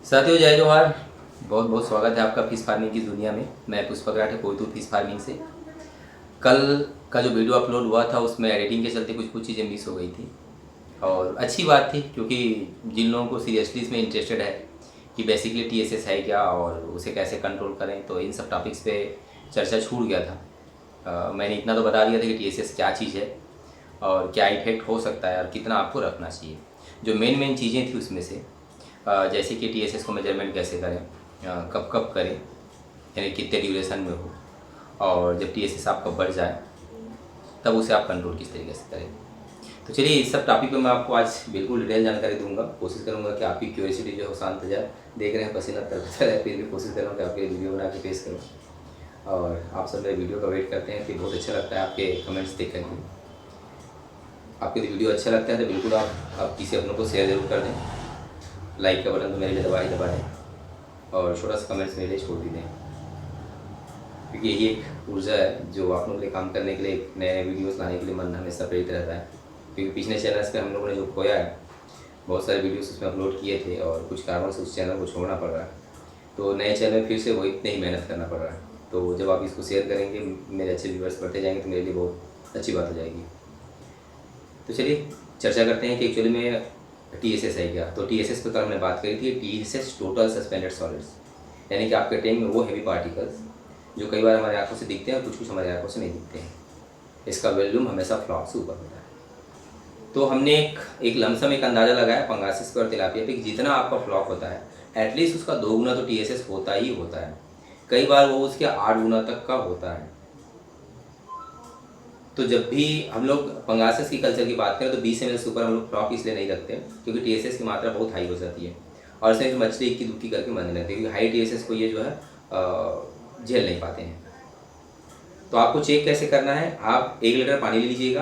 साथियों जय जोहार। बहुत बहुत स्वागत है आपका फिश फार्मिंग की दुनिया में। मैं पुष्पक राठे कोयतू फिश फार्मिंग से। कल का जो वीडियो अपलोड हुआ था उसमें एडिटिंग के चलते कुछ कुछ चीज़ें मिस हो गई थी और अच्छी बात थी, क्योंकि जिन लोगों को सीरियसली इसमें इंटरेस्टेड है कि बेसिकली टीएसएस है क्या और उसे कैसे कंट्रोल करें, तो इन सब टॉपिक्स पे चर्चा छूट गया था। मैंने इतना तो बता दिया था कि टीएसएस क्या चीज़ है और क्या इफेक्ट हो सकता है और कितना आपको रखना चाहिए। जो मेन मेन चीज़ें थी उसमें से जैसे कि टीएसएस को मेजरमेंट कैसे करें, कब कब करें, यानी कितने ड्यूरेशन में हो, और जब टीएसएस आपका बढ़ जाए तब उसे आप कंट्रोल किस तरीके से करें। तो चलिए इस सब टॉपिक पे मैं आपको आज बिल्कुल डिटेल जानकारी दूंगा। कोशिश करूंगा कि आपकी क्यूरियोसिटी जो है शांत हो जाए। देख रहे हैं पसीना तरता है, फिर भी कोशिश कर रहा हूँ कि आपके वीडियो बना के पेश करूँ। और आप सब मेरे वीडियो का वेट करते हैं कि बहुत अच्छा लगता है आपके कमेंट्स देख करके। आपको यदि वीडियो अच्छा लगता है तो बिल्कुल आप किसी अपनों को शेयर जरूर कर दें। लाइक का बटन तो मेरे लिए दबा दें और छोटा सा कमेंट्स मेरे लिए छोड़ भी दें, क्योंकि यही एक ऊर्जा है जो आप लोगों के लिए काम करने के लिए, नए नए वीडियोस लाने के लिए मन हमेशा प्रेरित रहता है। क्योंकि पिछले चैनल्स पे हम लोगों ने जो खोया है, बहुत सारे वीडियोस उसमें अपलोड किए थे और कुछ कारणों से उस चैनल को छोड़ना पड़ रहा है, तो नए चैनल में फिर से वही इतनी ही मेहनत करना पड़ रहा है। तो जब आप इसको शेयर करेंगे, मेरे अच्छे व्यूवर्स बढ़ते जाएंगे, तो मेरे लिए बहुत अच्छी बात हो जाएगी। तो चलिए चर्चा करते हैं कि एक्चुअली में टीएसएस है क्या। तो टीएसएस पर कल हमने बात करी थी, टीएसएस टोटल सस्पेंडेड सॉलिड्स, यानी कि आपके टैंक में वो हैवी पार्टिकल्स जो कई बार हमारे आंखों से दिखते हैं और कुछ कुछ हमारे आंखों से नहीं दिखते हैं। इसका वॉल्यूम हमेशा फ्लॉक से ऊपर होता है। तो हमने एक लमसम एक अंदाज़ा लगाया पंगासिस पे और तिलापिया पे कि जितना आपका फ्लॉक होता है एटलीस्ट उसका 2 गुना तो टीएसएस होता ही होता है। कई बार वो उसके 8 गुना तक का होता है। तो जब भी हम लोग पंगासिस की कल्चर की बात करें तो 20 ml से ऊपर हम लोग फ्लॉक इसलिए नहीं रखते क्योंकि टीएसएस की मात्रा बहुत हाई हो जाती है और इसमें मछली इक्की दुक्की करके मरने लगती है, क्योंकि हाई टीएसएस को ये जो है झेल नहीं पाते हैं। तो आपको चेक कैसे करना है, आप 1 लीटर पानी ले लीजिएगा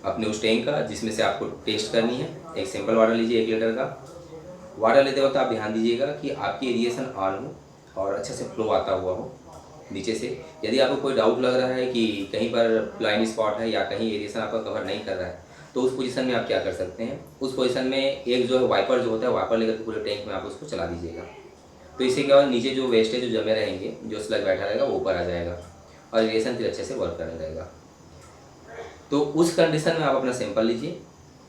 अपने उस टैंक का जिसमें से आपको टेस्ट करनी है। एक सैंपल वाटर लीजिए 1 लीटर का। वाटर लेते वक्त आप ध्यान दीजिएगा कि आपकी एरिएशन ऑन हो और अच्छे से फ्लो आता हुआ हो नीचे से। यदि आपको कोई डाउट लग रहा है कि कहीं पर ब्लाइंड स्पॉट है या कहीं एरिएशन आपका कवर नहीं कर रहा है, तो उस पोजीशन में आप क्या कर सकते हैं, उस पोजीशन में एक जो है वाइपर जो होता है, वाइपर लेकर पूरे टैंक में आप उसको चला दीजिएगा। तो इससे क्या होगा, नीचे जो वेस्टेज जो जमे रहेंगे, जो स्लग बैठा रहेगा वो ऊपर आ जाएगा और एरिएशन फिर अच्छे से वर्क करने लगेगा। तो उस कंडीशन में आप अपना सैंपल लीजिए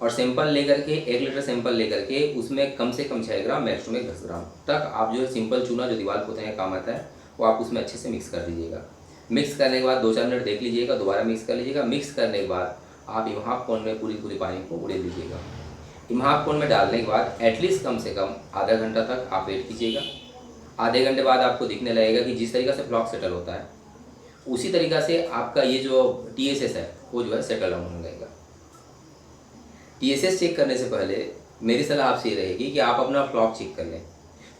और सैंपल लेकर के 1 लीटर सैंपल लेकर के उसमें कम से कम 6 ग्राम, मैक्सिमम 10 ग्राम तक आप जो है सिंपल चूना जो दीवार पोतने का काम आता है वो आप उसमें अच्छे से मिक्स कर दीजिएगा। मिक्स करने के बाद 2-4 मिनट देख लीजिएगा, दोबारा मिक्स कर लीजिएगा। मिक्स करने के बाद आप इम्हाप कोन में पूरी पानी को उड़ेल लीजिएगा। इम्हाप कोन में डालने के बाद एटलीस्ट कम से कम आधा घंटा तक आप वेट कीजिएगा। आधे घंटे बाद आपको दिखने लगेगा कि जिस तरीक़े से फ्लॉक सेटल होता है उसी तरीक़ा से आपका ये जो टीएसएस है वो जो है सेटल डाउन होने लगेगा। टीएसएस चेक करने से पहले मेरी सलाह आपसे ये रहेगी कि आप अपना फ्लॉक चेक कर लें,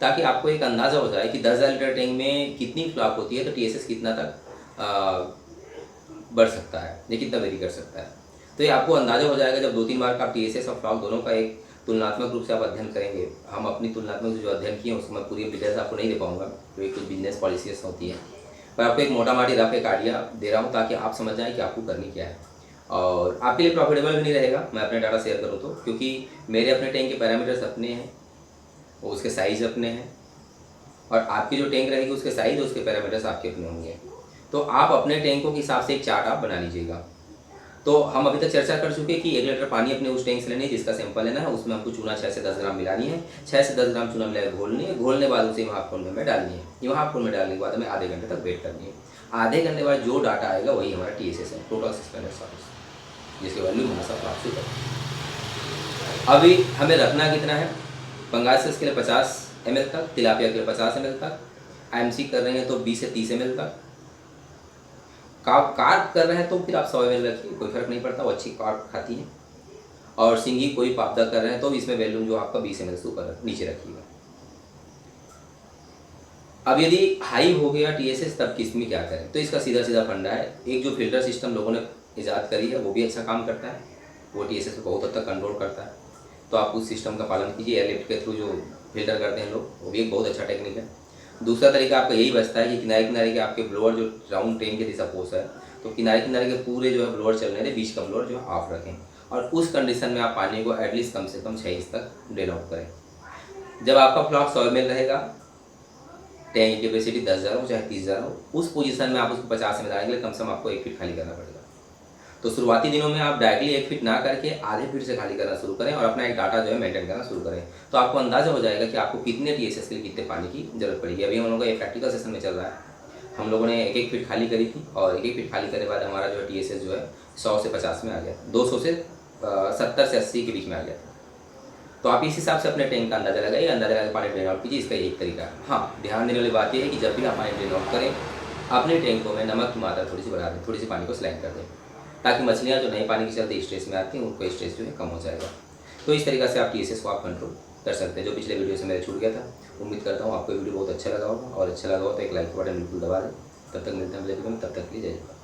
ताकि आपको एक अंदाज़ा हो जाए कि 10,000 लीटर टैंक में कितनी फ्लॉक होती है तो टीएसएस कितना तक बढ़ सकता है या कितना वेरी कर सकता है। तो ये आपको अंदाज़ा हो जाएगा जब 2-3 बार का आप टीएसएस और फ्लॉक दोनों का एक तुलनात्मक रूप से आप अध्ययन करेंगे। हम अपनी तुलनात्मक जो अध्ययन किए उसको मैं पूरी डिटेल्स आपको नहीं दे पाऊँगा क्योंकि कुछ बिजनेस पॉलिसीज होती है, पर आपको एक मोटा माटी रफ एक आइडिया दे रहा हूँ ताकि आप समझ जाएँ कि आपको करनी क्या है और आपके लिए प्रॉफिटेबल भी नहीं रहेगा मैं अपने डाटा शेयर करूँ तो, क्योंकि मेरे अपने टैंक के पैरामीटर्स अपने हैं, वो उसके साइज़ अपने हैं और आपकी जो टैंक रहेगी उसके साइज़ उसके पैरामीटर्स आपके अपने होंगे। तो आप अपने टैंकों के हिसाब से एक चार्ट आप बना लीजिएगा। तो हम अभी तक चर्चा कर चुके कि 1 लीटर पानी अपने उस टैंक से लेनी है जिसका सैंपल लेना है, उसमें हमको चूना 6 से 10 ग्राम मिलानी है। 6 से 10 ग्राम चूना मिलाकर घोलनी है, घोलने बाद उसे इम्हाप कोन में डालनी है। इम्हाप कोन में डालने के बाद हमें आधे घंटे तक वेट करनी है। आधे घंटे बाद जो डाटा आएगा वही हमारा टीएसएस है, टोटल सस्पेंडेड सॉलिड्स, जिसकी वैल्यू हमेशा फ्लॉक होता है। अभी हमें रखना कितना है, पंगासिस के लिए 50 ml तक, तिलापिया के लिए 50 ml तक, आईएमसी कर रहे हैं तो 20 से 30 ml तक, कार्प कर रहे हैं तो फिर आप 100 ml रखिए, कोई फर्क नहीं पड़ता, वो अच्छी कार्प खाती है। और सिंगी कोई पापदा कर रहे हैं तो इसमें वैल्यूम जो आपका 20 ml से ऊपर नीचे रखिएगा। अब यदि हाई हो गया टीएसएस तब किस में क्या करें, तो इसका सीधा सीधा फंडा है। एक जो फिल्टर सिस्टम लोगों ने ईजाद करी है वो भी अच्छा काम करता है, वो टीएसएस को बहुत हद तक कंट्रोल करता है। तो आप उस सिस्टम का पालन कीजिए। एयरलिफ्ट के थ्रू जो फिल्टर करते हैं लोग, वो भी एक बहुत अच्छा टेक्निक है। दूसरा तरीका आपका यही बचता है कि किनारे किनारे के आपके ब्लोअर जो राउंड ट्रेन के दिशा पोस है, तो किनारे किनारे के पूरे जो है ब्लोअर चल रहे हैं, बीच का ब्लोअर जो है ऑफ रखें और उस कंडीशन में आप पानी को एटलीस्ट कम से कम 6 इंच तक ड्रेन आउट करें। जब आपका फ्लॉक 100 ml रहेगा, टैंक की कैपेसिटी 10,000 हो चाहे 30,000 हो, उस पोजीशन में आप उसको 50 ml डालने के लिए कम से कम आपको 1 फीट खाली करना पड़ेगा। तो शुरुआती दिनों में आप डायरेक्टली 1 फीट ना करके आधे फीट से खाली करना शुरू करें और अपना एक डाटा जो है मेंटेन करना शुरू करें। तो आपको अंदाज़ा हो जाएगा कि आपको कितने टीएसएस के लिए कितने पानी की जरूरत पड़ेगी। अभी हम लोगों का एक प्रैक्टिकल सेशन में चल रहा है, हम लोगों ने 1-1 फीट खाली करी थी और 1-1 फीट खाली करने के बाद हमारा जो है टीएसएस जो है 100 से 50 में आ गया, 200 से 70 से 80 के बीच में आ गया था। तो आप इस हिसाब से अपने टैंक का अंदाज़ा लगाइए, अंदाज़ा लगा पानी ड्रेन आउट कीजिए। इसका एक तरीका है। हाँ, ध्यान देने वाली बात यह है कि जब भी आप पानी ड्रेन आउट करें, अपने टैंकों में नमक की मात्रा थोड़ी सी बढ़ा दें, थोड़ी सी पानी को स्लाइड कर दें, ताकि मछलियाँ जो नए पानी के चलते स्ट्रेस में आती हैं उनको स्ट्रेस जो है कम हो जाएगा। तो इस तरीके से आप टीएसएस को आप कंट्रोल कर सकते हैं। जो पिछले वीडियो से मेरा छूट गया था, उम्मीद करता हूँ आपको वीडियो बहुत अच्छा लगा होगा, और अच्छा लगा हो तो एक लाइक बटन बिल्कुल दबा दें। तब तक मिलते हैं अगले वीडियो में, तब तक के लिए जय हिंद।